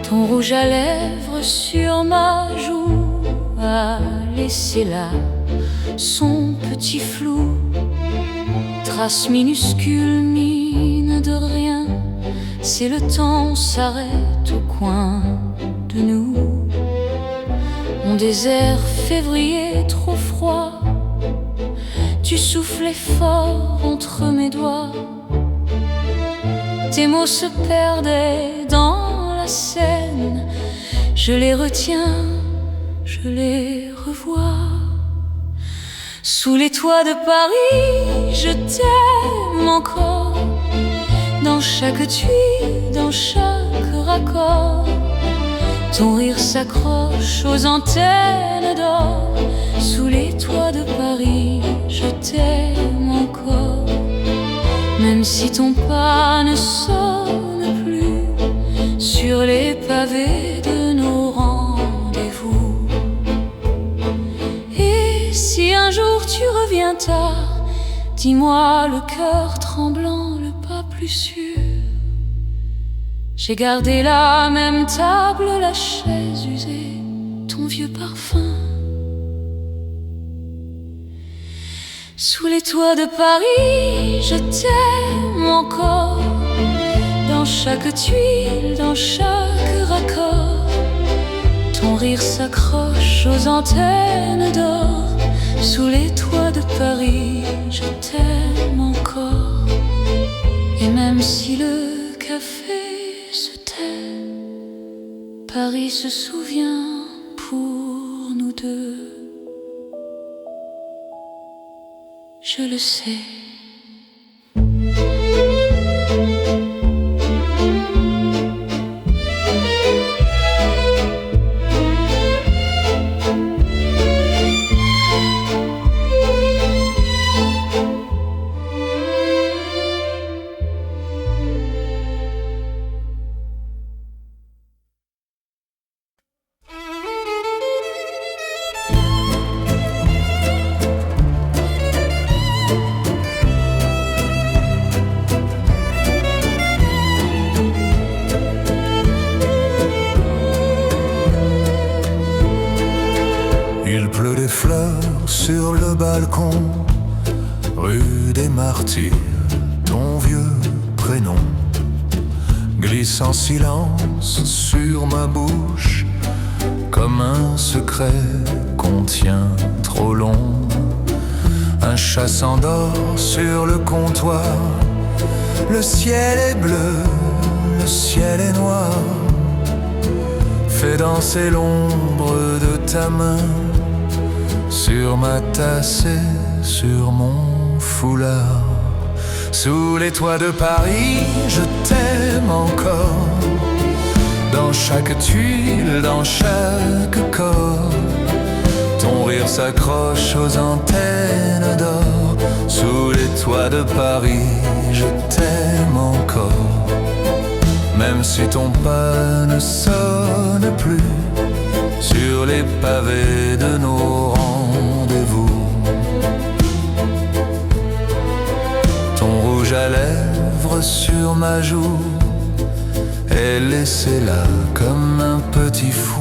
Ton rouge à lèvres sur ma joue a laissé là son petit flou, trace minuscule, mine de rien. C'est le temps s'arrête au coin de nous. Mon désert février trop froid, tu soufflais fort entre mes doigts. Tes mots se perdaient dans la Seine. Je les retiens, je les revois. Sous les toits de Paris, je t'aime encore, dans chaque tuile, dans chaque raccord. Ton rire s'accroche aux antennes d'or. Sous les toits de Paris, je t'aime encore, même si ton pas ne sonne plus sur les pavés de nos rendez-vous. Et si un jour tu reviens tard, dis-moi le cœur tremblant, le pas plus sûr. J'ai gardé la même table, la chaise usée, ton vieux parfum. Sous les toits de Paris, je t'aime encore, dans chaque tuile, dans chaque raccord. Ton rire s'accroche aux antennes d'or. Sous les toits de Paris, je t'aime encore. Et même si le café se tait, Paris se souvient pour nous deux. Je le sais. fleur sur le balcon, rue des Martyrs, ton vieux prénom glisse en silence sur ma bouche, comme un secret qu'on tient trop long. Un chat s'endort sur le comptoir, le ciel est bleu, le ciel est noir. Fais danser l'ombre de ta main sur ma tasse et sur mon foulard. Sous les toits de Paris, je t'aime encore. Dans chaque tuile, dans chaque corps, ton rire s'accroche aux antennes d'or. Sous les toits de Paris, je t'aime encore. Même si ton pas ne sonne plus sur les pavés de nos rendez-vous. Ton rouge à lèvres sur ma joue est laissé là comme un petit fou.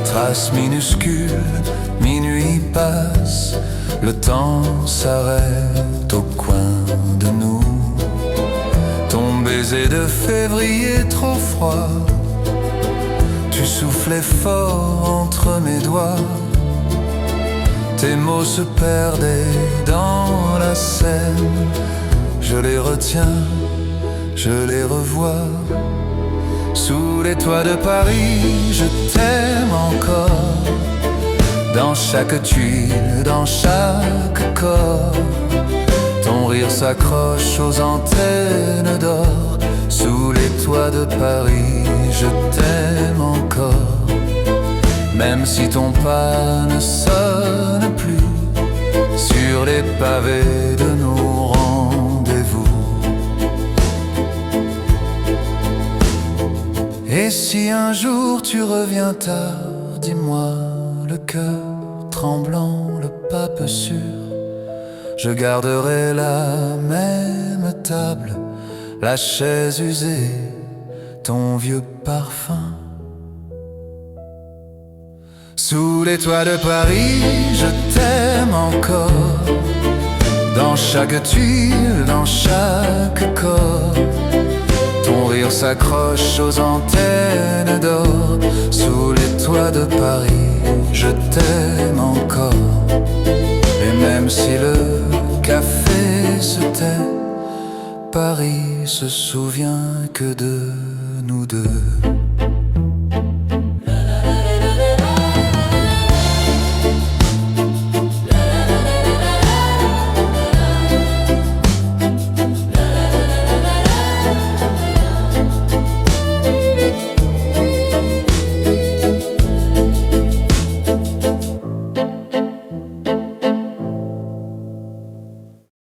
Trace minuscule, minuit passe, le temps s'arrête au coin de nous. Ton baiser de février trop froid, tu soufflais fort entre mes doigts. Tes mots se perdaient dans la scène, je les retiens, je les revois. Sous les toits de Paris, je t'aime encore. Dans chaque tuile, dans chaque corps, ton rire s'accroche aux antennes d'or. Sous les toits de Paris, je t'aime encore. Même si ton pas ne sonne plus sur les pavés de nos rendez-vous. Et si un jour tu reviens tard, dis-moi, le cœur tremblant, le pas peu sûr, je garderai la même table, la chaise usée, ton vieux parfum. Sous les toits de Paris, je t'aime encore. Dans chaque tuile, dans chaque corps, ton rire s'accroche aux antennes d'or. Sous les toits de Paris, je t'aime encore. Et même si le café se tait, Paris se souvient que de nous deux.